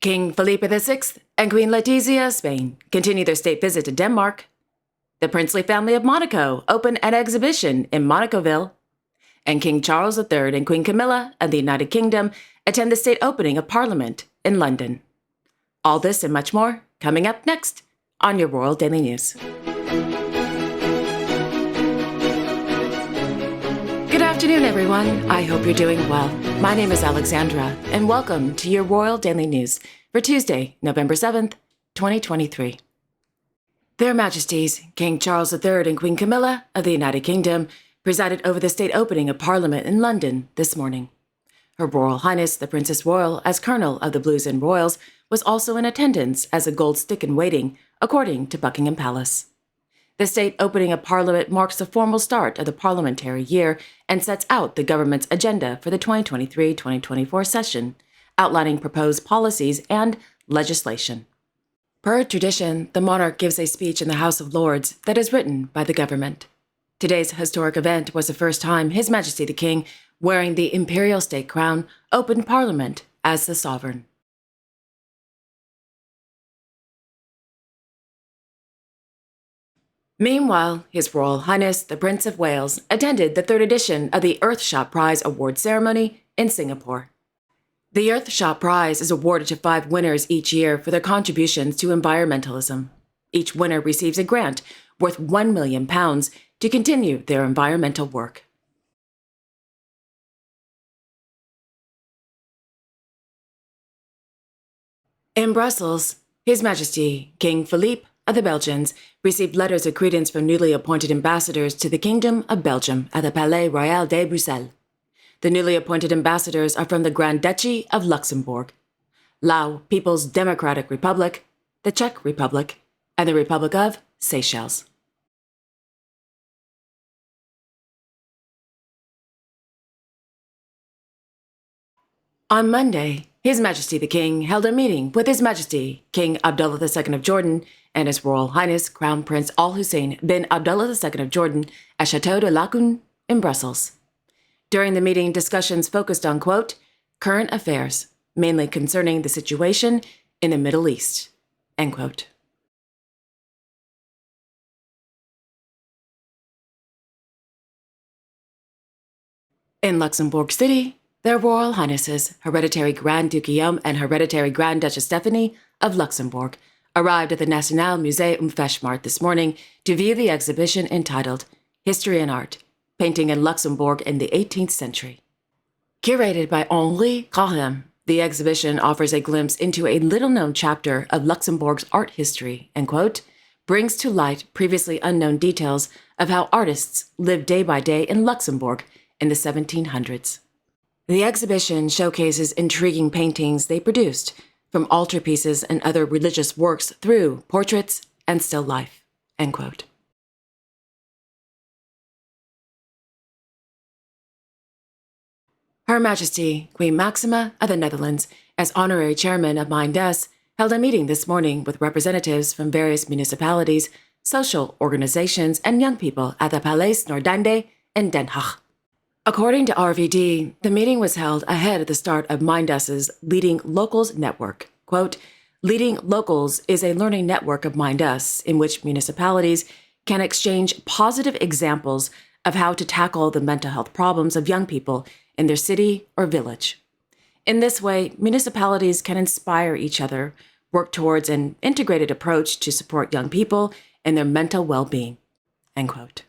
King Felipe VI and Queen Letizia of Spain continue their state visit to Denmark. The princely family of Monaco open an exhibition in Monacoville. And King Charles III and Queen Camilla of the United Kingdom attend the state opening of Parliament in London. All this and much more coming up next on your Royal Daily News. Good afternoon, everyone. I hope you're doing well. My name is Alexandra, and welcome to your Royal Daily News for Tuesday, November 7th, 2023. Their Majesties, King Charles III and Queen Camilla of the United Kingdom, presided over the state opening of Parliament in London this morning. Her Royal Highness, the Princess Royal, as Colonel of the Blues and Royals, was also in attendance as a gold stick in waiting, according to Buckingham Palace. The state opening of Parliament marks the formal start of the parliamentary year and sets out the government's agenda for the 2023-2024 session, outlining proposed policies and legislation. Per tradition, the monarch gives a speech in the House of Lords that is written by the government. Today's historic event was the first time His Majesty the King, wearing the imperial state crown, opened Parliament as the sovereign. Meanwhile, His Royal Highness, the Prince of Wales, attended the third edition of the Earthshot Prize award ceremony in Singapore. The Earthshot Prize is awarded to 5 winners each year for their contributions to environmentalism. Each winner receives a grant worth £1 million to continue their environmental work. In Brussels, His Majesty King Philippe of the Belgians received letters of credence from newly appointed ambassadors to the Kingdom of Belgium at the Palais Royal de Bruxelles. The newly appointed ambassadors are from the Grand Duchy of Luxembourg, Lao People's Democratic Republic, the Czech Republic, and the Republic of Seychelles. On Monday, His Majesty the King held a meeting with His Majesty King Abdullah II of Jordan and His Royal Highness Crown Prince Al Hussein bin Abdullah II of Jordan at Château de Lacan in Brussels. During the meeting, discussions focused on, quote, current affairs, mainly concerning the situation in the Middle East, end quote. In Luxembourg City, their Royal Highnesses, Hereditary Grand Duke Guillaume and Hereditary Grand Duchess Stephanie of Luxembourg, arrived at the National Museum Festmarkt this morning to view the exhibition entitled History and Art, Painting in Luxembourg in the 18th Century. Curated by Henri Carême, the exhibition offers a glimpse into a little-known chapter of Luxembourg's art history and, quote, brings to light previously unknown details of how artists lived day by day in Luxembourg in the 1700s. The exhibition showcases intriguing paintings they produced, from altarpieces and other religious works through portraits and still life, end quote. Her Majesty Queen Maxima of the Netherlands, as honorary chairman of Mindes, held a meeting this morning with representatives from various municipalities, social organizations, and young people at the Paleis Noordeinde in Den Haag. According to RVD, the meeting was held ahead of the start of Mindes's Leading Locals Network. Quote, Leading Locals is a learning network of Mindes in which municipalities can exchange positive examples of how to tackle the mental health problems of young people in their city or village. In this way, municipalities can inspire each other, work towards an integrated approach to support young people in their mental well-being, end quote.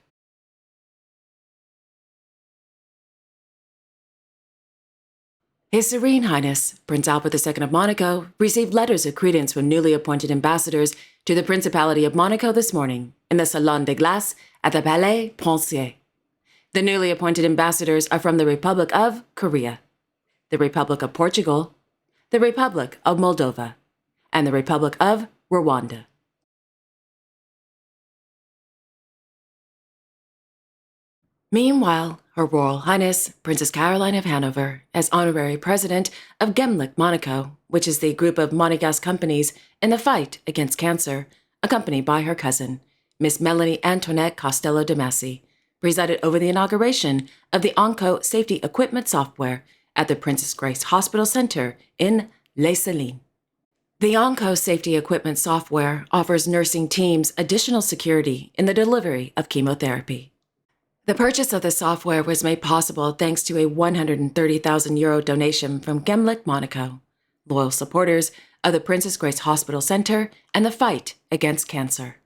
His Serene Highness, Prince Albert II of Monaco, received letters of credence from newly appointed ambassadors to the Principality of Monaco this morning in the Salon de Glace at the Palais Princier. The newly appointed ambassadors are from the Republic of Korea, the Republic of Portugal, the Republic of Moldova, and the Republic of Rwanda. Meanwhile, Her Royal Highness, Princess Caroline of Hanover, as honorary president of Gemlik Monaco, which is the group of Monegasque companies in the fight against cancer, accompanied by her cousin, Miss Melanie Antoinette Costello de Massy, presided over the inauguration of the Onco safety equipment software at the Princess Grace Hospital Center in Les Salines. The Onco safety equipment software offers nursing teams additional security in the delivery of chemotherapy. The purchase of the software was made possible thanks to a €130,000 donation from Gemlik Monaco, loyal supporters of the Princess Grace Hospital Center and the fight against cancer.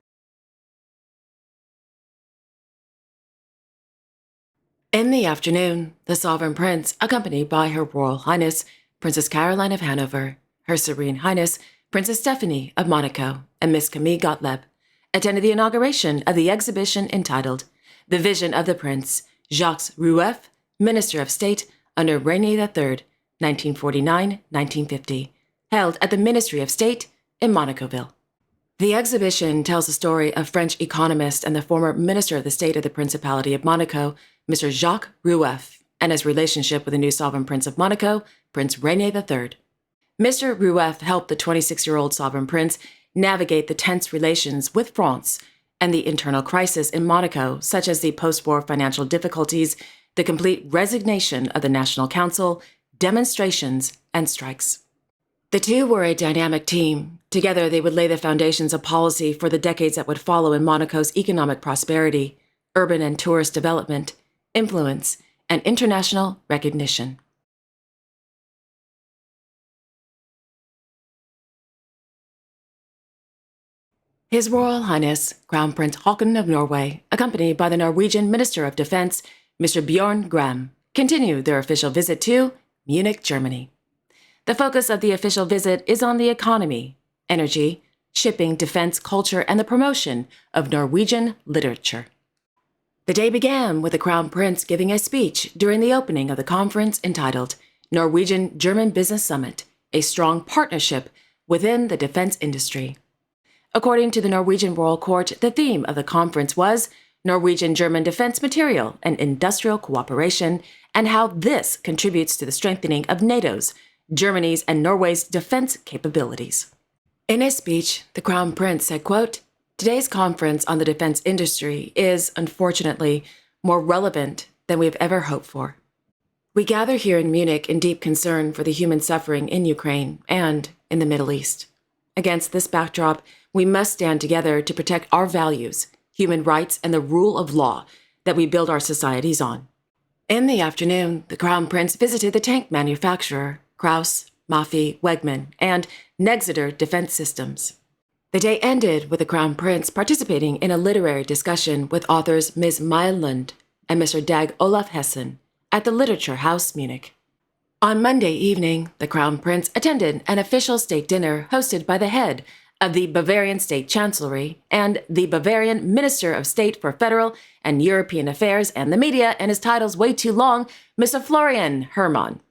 In the afternoon, the Sovereign Prince, accompanied by Her Royal Highness Princess Caroline of Hanover, Her Serene Highness Princess Stephanie of Monaco, and Miss Camille Gottlieb, attended the inauguration of the exhibition entitled The Vision of the Prince, Jacques Rueff, Minister of State under René III, 1949-1950, held at the Ministry of State in Monacoville. The exhibition tells the story of French economist and the former Minister of the State of the Principality of Monaco, Mr. Jacques Rueff, and his relationship with the new Sovereign Prince of Monaco, Prince René III. Mr. Rueff helped the 26-year-old Sovereign Prince navigate the tense relations with France and the internal crisis in Monaco, such as the post-war financial difficulties, the complete resignation of the National Council, demonstrations, and strikes. The two were a dynamic team. Together, they would lay the foundations of policy for the decades that would follow in Monaco's economic prosperity, urban and tourist development, influence, and international recognition. His Royal Highness, Crown Prince Haakon of Norway, accompanied by the Norwegian Minister of Defense, Mr. Bjorn Gram, continued their official visit to Munich, Germany. The focus of the official visit is on the economy, energy, shipping, defense, culture, and the promotion of Norwegian literature. The day began with the Crown Prince giving a speech during the opening of the conference entitled Norwegian-German Business Summit, a Strong Partnership Within the Defense Industry. According to the Norwegian Royal Court, the theme of the conference was Norwegian-German defense material and industrial cooperation, and how this contributes to the strengthening of NATO's, Germany's, and Norway's defense capabilities. In his speech, the Crown Prince said, quote, "Today's conference on the defense industry is, unfortunately, more relevant than we've ever hoped for. We gather here in Munich in deep concern for the human suffering in Ukraine and in the Middle East. Against this backdrop, we must stand together to protect our values, human rights, and the rule of law that we build our societies on." In the afternoon, the Crown Prince visited the tank manufacturer, Krauss, Maffei, Wegmann, and Nexeter Defense Systems. The day ended with the Crown Prince participating in a literary discussion with authors Ms. Meiland and Mr. Dag Olaf Hessen at the Literature House, Munich. On Monday evening, the Crown Prince attended an official state dinner hosted by the head of the Bavarian State Chancellery and the Bavarian Minister of State for Federal and European Affairs and the Media, and his title's way too long, Mr. Florian Hermann.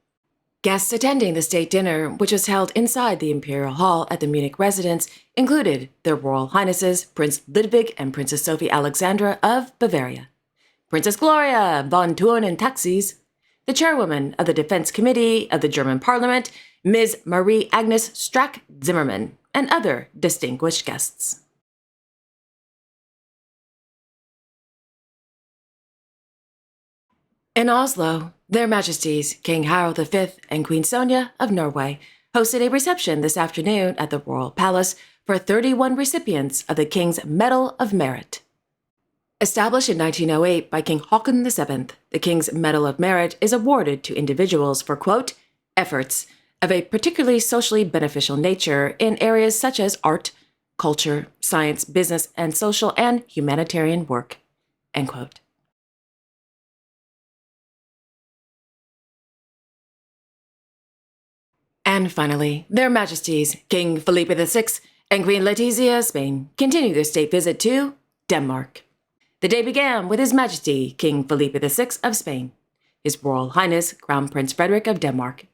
Guests attending the state dinner, which was held inside the Imperial Hall at the Munich residence, included their Royal Highnesses Prince Ludwig and Princess Sophie Alexandra of Bavaria, Princess Gloria von Thurn and Taxis, the chairwoman of the Defense Committee of the German Parliament, Ms. Marie Agnes Strack-Zimmermann, and other distinguished guests. In Oslo, Their Majesties King Harald V and Queen Sonja of Norway hosted a reception this afternoon at the Royal Palace for 31 recipients of the King's Medal of Merit. Established in 1908 by King Haakon VII, the King's Medal of Merit is awarded to individuals for, quote, efforts of a particularly socially beneficial nature in areas such as art, culture, science, business, and social and humanitarian work, end quote. And finally, Their Majesties King Felipe VI and Queen Letizia of Spain continue their state visit to Denmark. The day began with His Majesty King Felipe VI of Spain, His Royal Highness Crown Prince Frederick of Denmark,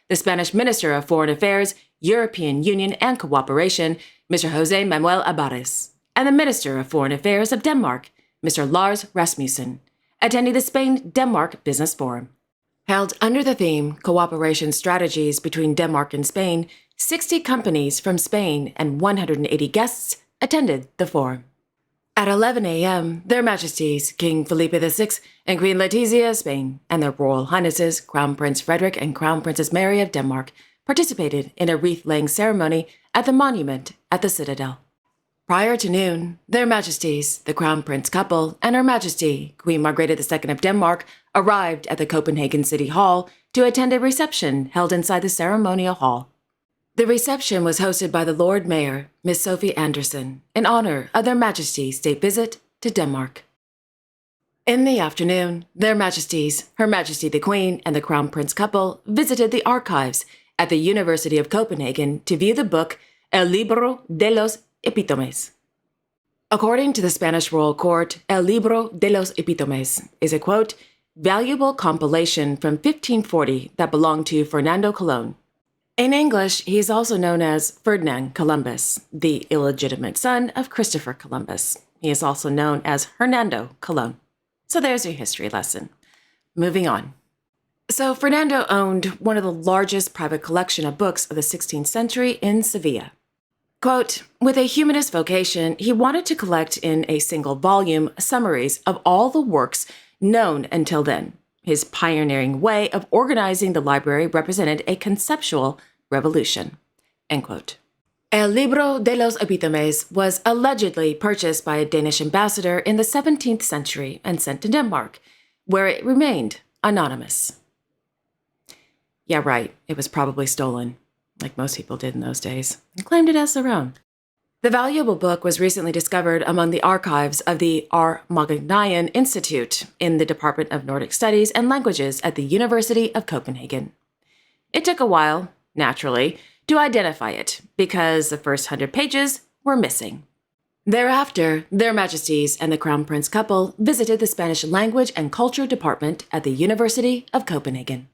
the Spanish Minister of Foreign Affairs, European Union and Cooperation, Mr. José Manuel Abares, and the Minister of Foreign Affairs of Denmark, Mr. Lars Rasmussen, attending the Spain-Denmark Business Forum. Held under the theme Cooperation Strategies between Denmark and Spain, 60 companies from Spain and 180 guests attended the forum. At 11 a.m., Their Majesties King Felipe VI and Queen Letizia of Spain and their Royal Highnesses Crown Prince Frederick and Crown Princess Mary of Denmark participated in a wreath-laying ceremony at the monument at the Citadel. Prior to noon, Their Majesties, the Crown Prince couple, and Her Majesty, Queen Margrethe II of Denmark, arrived at the Copenhagen City Hall to attend a reception held inside the ceremonial hall. The reception was hosted by the Lord Mayor, Miss Sophie Anderson, in honor of Their Majesty's state visit to Denmark. In the afternoon, Their Majesties, Her Majesty the Queen, and the Crown Prince couple visited the archives at the University of Copenhagen to view the book El Libro de los Epítomes. According to the Spanish royal court, El Libro de los Epítomes is a, quote, valuable compilation from 1540 that belonged to Fernando Colón. In English, he is also known as Ferdinand Columbus, the illegitimate son of Christopher Columbus. He is also known as Hernando Colón. So there's your history lesson. Moving on. So Fernando owned one of the largest private collection of books of the 16th century in Sevilla. Quote, with a humanist vocation, he wanted to collect in a single volume summaries of all the works known until then. His pioneering way of organizing the library represented a conceptual revolution. End quote. El Libro de los Epítomes was allegedly purchased by a Danish ambassador in the 17th century and sent to Denmark, where it remained anonymous. Yeah, right, it was probably stolen, like most people did in those days, and claimed it as their own. The valuable book was recently discovered among the archives of the Armagnayan Institute in the Department of Nordic Studies and Languages at the University of Copenhagen. It took a while, naturally, to identify it, because the first 100 pages were missing. Thereafter, Their Majesties and the Crown Prince couple visited the Spanish Language and Culture Department at the University of Copenhagen.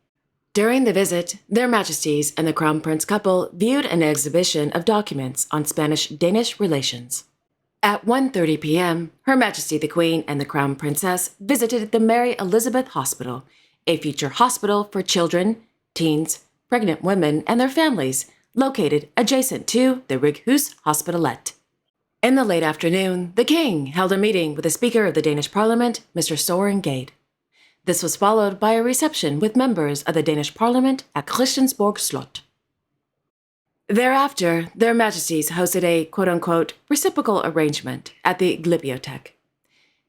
During the visit, Their Majesties and the Crown Prince couple viewed an exhibition of documents on Spanish-Danish relations. At 1:30 p.m., Her Majesty the Queen and the Crown Princess visited the Mary Elizabeth Hospital, a future hospital for children, teens, pregnant women, and their families, located adjacent to the Righus Hospitalet. In the late afternoon, the King held a meeting with the Speaker of the Danish Parliament, Mr. Søren Gade. This was followed by a reception with members of the Danish Parliament at Christiansborg Slot. Thereafter, Their Majesties hosted a quote-unquote reciprocal arrangement at the Glyptotek.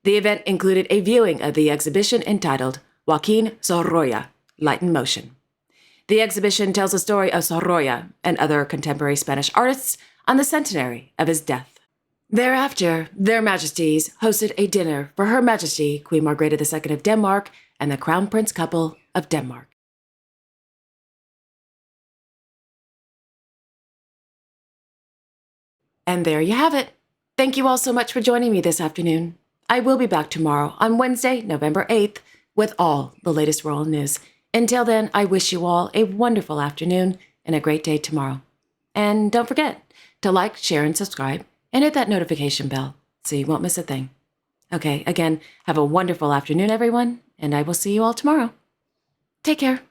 The event included a viewing of the exhibition entitled Joaquin Sorolla, Light in Motion. The exhibition tells the story of Sorolla and other contemporary Spanish artists on the centenary of his death. Thereafter, Their Majesties hosted a dinner for Her Majesty Queen Margrethe II of Denmark and the Crown Prince couple of Denmark. And there you have it. Thank you all so much for joining me this afternoon. I will be back tomorrow on Wednesday, November 8th, with all the latest royal news. Until then, I wish you all a wonderful afternoon and a great day tomorrow. And don't forget to like, share, and subscribe, and hit that notification bell so you won't miss a thing. Okay, again, have a wonderful afternoon, everyone, and I will see you all tomorrow. Take care.